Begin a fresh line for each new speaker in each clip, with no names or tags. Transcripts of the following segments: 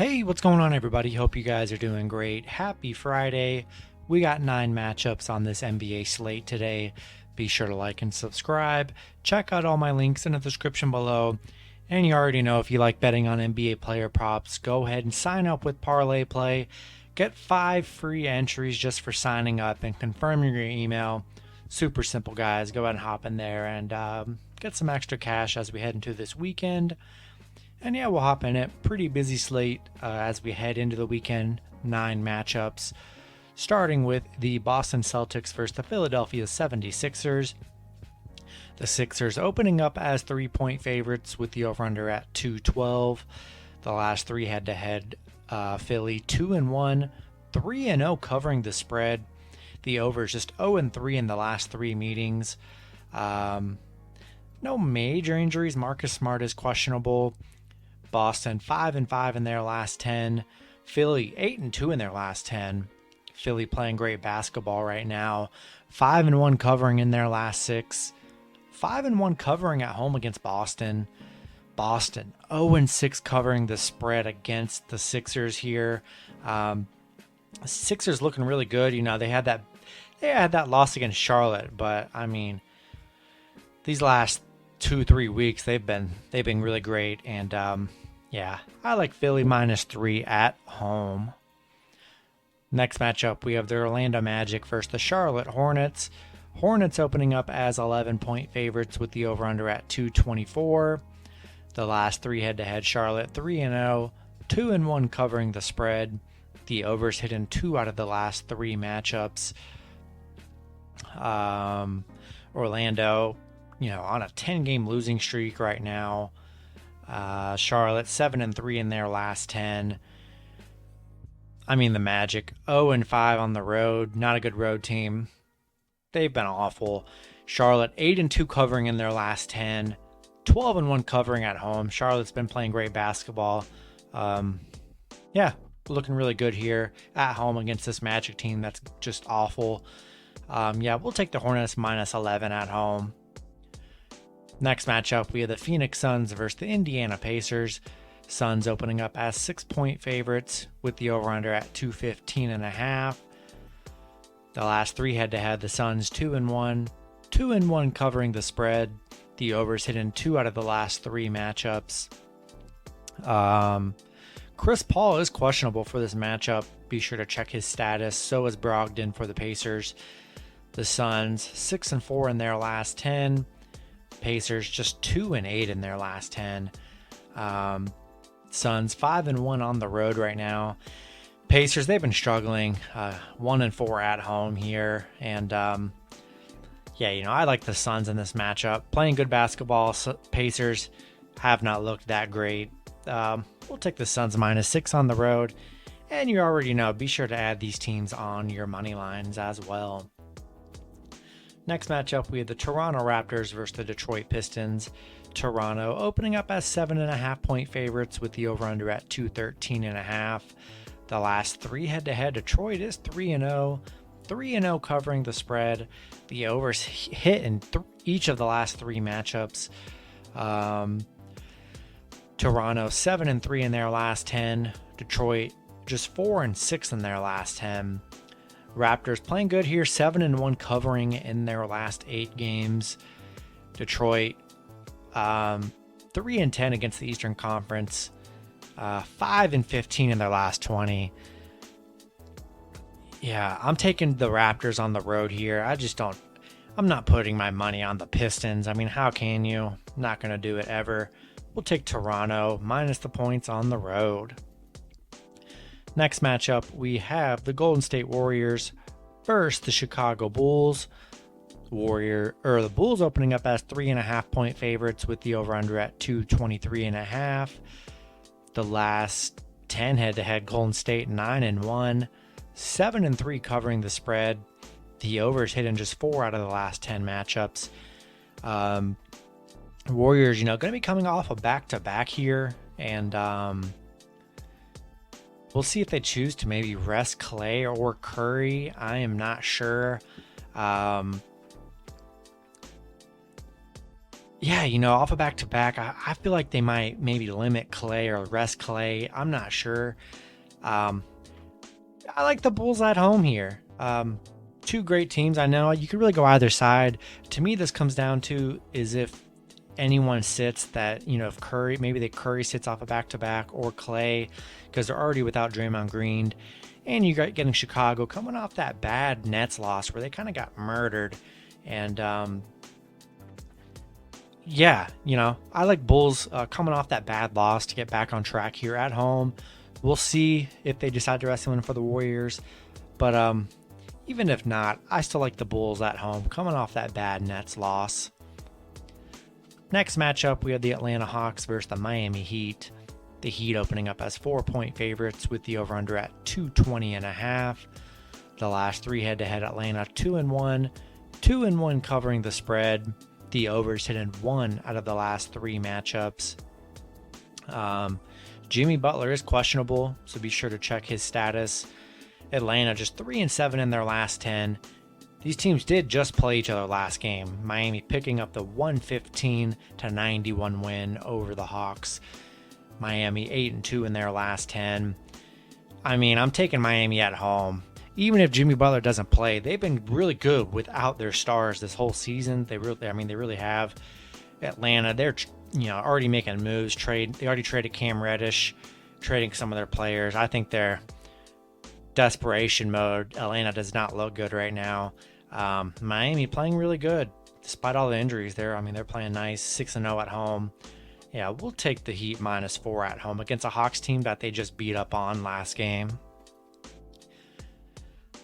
Hey, what's going on, everybody? Hope you guys are doing great. Happy Friday. We got 9 matchups on this NBA slate today. Be sure to like and subscribe. Check out all my links in the description below. And you already know, if you like betting on NBA player props, go ahead and sign up with ParlayPlay. Get 5 free entries just for signing up and confirming your email. Super simple, guys. Go ahead and hop in there and get some extra cash as we head into this weekend. And yeah, we'll hop in it. Pretty busy slate as we head into the weekend. 9 matchups. Starting with the Boston Celtics versus the Philadelphia 76ers. The Sixers opening up as 3-point favorites with the over-under at 212. The last 3 head-to-head, Philly 2-1, 3-0 covering the spread. The over is just 0-3 in the last 3 meetings. No major injuries. Marcus Smart is questionable. Boston 5-5 in their last 10. Philly 8-2 in their last 10. Philly playing great basketball right now. 5-1 covering in their last 6. 5-1 covering at home against Boston. Boston 0-6 covering the spread against the Sixers here. Sixers looking really good. You know, they had that loss against Charlotte, but I mean, these last 2-3 weeks they've been really great. And yeah, I like Philly -3 at home. Next matchup, we have the Orlando Magic versus the Charlotte Hornets. Hornets opening up as 11-point favorites with the over-under at 224. The last 3 head-to-head, Charlotte 3-0, 2-1 covering the spread. The overs hit in 2 out of the last 3 matchups. Orlando, on a 10-game losing streak right now. Charlotte 7-3 in their last 10. I mean, the Magic 0-5 on the road. Not a good road team. They've been awful. Charlotte 8-2 covering in their last 10. 12-1 covering at home. Charlotte's been playing great basketball. Yeah, looking really good here at home against this Magic team that's just awful. Yeah, we'll take the Hornets -11 at home. Next matchup, we have the Phoenix Suns versus the Indiana Pacers. Suns opening up as 6-point favorites with the over-under at 215.5. The last 3 head-to-head, the Suns 2-1, 2-1 covering the spread. The overs hit in 2 out of the last 3 matchups. Chris Paul is questionable for this matchup. Be sure to check his status. So is Brogdon for the Pacers. The Suns 6-4 in their last 10. Pacers just 2-8 in their last 10. Suns 5-1 on the road right now. Pacers, they've been struggling. 1-4 at home here. And yeah, I like the Suns in this matchup. Playing good basketball. Pacers have not looked that great. We'll take the Suns -6 on the road. And you already know, be sure to add these teams on your money lines as well. Next matchup, we have the Toronto Raptors versus the Detroit Pistons. Toronto opening up as 7.5-point favorites with the over-under at 213.5. The last 3 head-to-head, Detroit is 3-0, 3-0 covering the spread. The overs hit in each of the last 3 matchups. Toronto 7-3 in their last 10. Detroit just 4-6 in their last 10. Raptors playing good here, 7-1 covering in their last 8 games. Detroit 3-10 against the Eastern Conference, 5-15 in their last 20. Yeah, I'm taking the Raptors on the road here. I'm not putting my money on the Pistons. I mean, how can you? Not going to do it ever. We'll take Toronto minus the points on the road. Next matchup, we have the Golden State Warriors versus the Chicago Bulls. The Bulls opening up as 3.5-point favorites with the over-under at 223.5. The last 10 head-to-head, Golden State 9-1, 7-3 covering the spread. The overs hit in just 4 out of the last 10 matchups. Warriors, going to be coming off a back-to-back here, and we'll see if they choose to maybe rest Clay or Curry. I am not sure. Yeah, off a back-to-back, I feel like they might maybe limit Clay or rest Clay. I'm not sure. Um, I like the Bulls at home here. Two great teams. I know you could really go either side. To me, this comes down to is if anyone sits that, if Curry, maybe the Curry sits off a back-to-back or Clay because they're already without Draymond Green. And you got getting Chicago coming off that bad Nets loss where they kind of got murdered. And, yeah, I like Bulls coming off that bad loss to get back on track here at home. We'll see if they decide to rest someone for the Warriors. But even if not, I still like the Bulls at home coming off that bad Nets loss. Next matchup, we have the Atlanta Hawks versus the Miami Heat. The Heat opening up as 4-point favorites with the over-under at 220.5. The last three head-to-head, Atlanta 2-1, 2-1 covering the spread. The overs hitting 1 out of the last 3 matchups. Jimmy Butler is questionable, so be sure to check his status. Atlanta just 3-7 in their last 10. These teams did just play each other last game. Miami picking up the 115-91 win over the Hawks. Miami 8-2 in their last 10. I mean, I'm taking Miami at home. Even if Jimmy Butler doesn't play, they've been really good without their stars this whole season. They really have. Atlanta, they're already making moves. They already traded Cam Reddish, trading some of their players. I think they're desperation mode. Atlanta does not look good right now. Miami playing really good despite all the injuries there. They're playing nice, 6-0 at home. Yeah, we'll take the Heat -4 at home against a Hawks team that they just beat up on last game.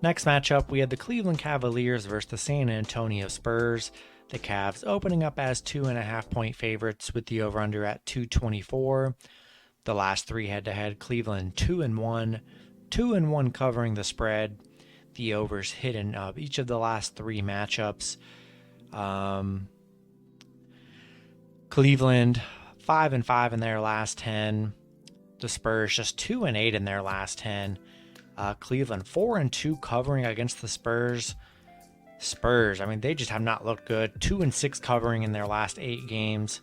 Next matchup, we had the Cleveland Cavaliers versus the San Antonio Spurs. The Cavs opening up as 2.5-point favorites with the over-under at 224. The last 3 head-to-head, Cleveland 2-1, 2-1 covering the spread. The overs hit in each of the last 3 matchups. Cleveland 5-5 in their last 10. The Spurs just 2-8 in their last 10. Cleveland 4-2 covering against the Spurs. They just have not looked good. 2-6 covering in their last 8 games.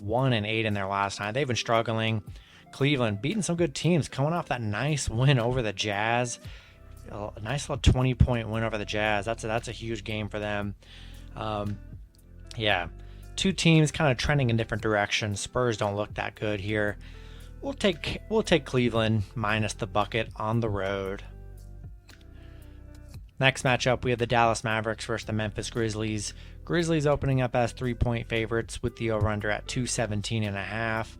1-8 in their last 9. They've been struggling. Cleveland beating some good teams, coming off that nice win over the Jazz. A nice little 20-point win over the Jazz. That's a huge game for them. Yeah, 2 teams kind of trending in different directions. Spurs don't look that good here. We'll take Cleveland minus the bucket on the road. Next matchup, we have the Dallas Mavericks versus the Memphis Grizzlies. Grizzlies opening up as 3-point favorites with the over-under at 217.5.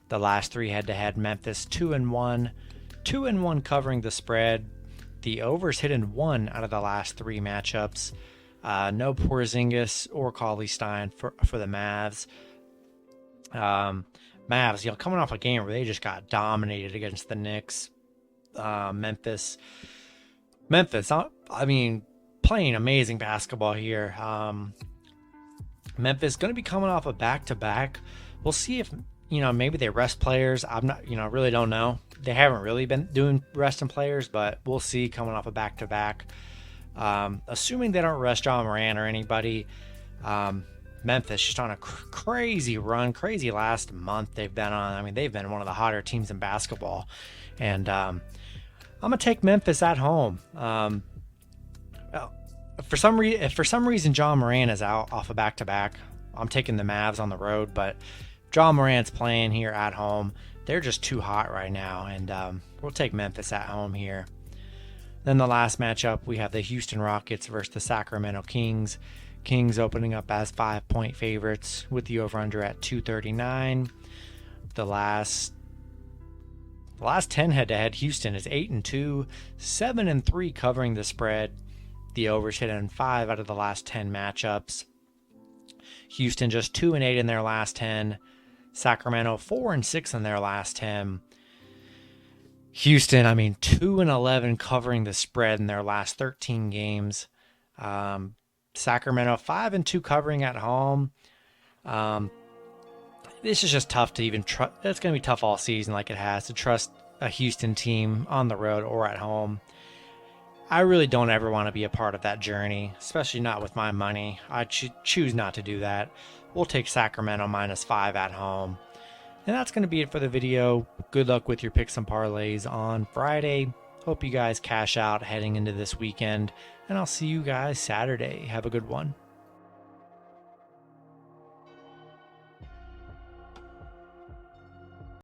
The last 3 head-to-head, Memphis 2-1, 2-1 covering the spread. The overs hitting 1 out of the last 3 matchups. No Porzingis or Cauley-Stein for the Mavs. Mavs, coming off a game where they just got dominated against the Knicks. Memphis, playing amazing basketball here. Memphis going to be coming off a back-to-back. We'll see if, maybe they rest players. I'm not, really don't know. They haven't really been doing resting players, but we'll see coming off a back-to-back. Assuming they don't rest John Moran or anybody. Memphis just on a crazy run, crazy last month they've been on. They've been one of the hotter teams in basketball. And I'm going to take Memphis at home. If for some reason John Moran is out off a back-to-back, I'm taking the Mavs on the road. But John Moran's playing here at home. They're just too hot right now. And we'll take Memphis at home here. Then the last matchup, we have the Houston Rockets versus the Sacramento Kings. Kings opening up as 5-point favorites with the over-under at 239. The last 10 head-to-head, Houston is 8-2, 7-3 covering the spread. The overs hit in 5 out of the last 10 matchups. Houston just 2-8 in their last 10. Sacramento 4-6 in their last 10. Houston, 2-11 covering the spread in their last 13 games. Sacramento 5-2 covering at home. This is just tough to even trust. It's going to be tough all season, like it has, to trust a Houston team on the road or at home. I really don't ever want to be a part of that journey, especially not with my money. I choose not to do that. We'll take Sacramento -5 at home. And that's going to be it for the video. Good luck with your picks and parlays on Friday. Hope you guys cash out heading into this weekend. And I'll see you guys Saturday. Have a good one.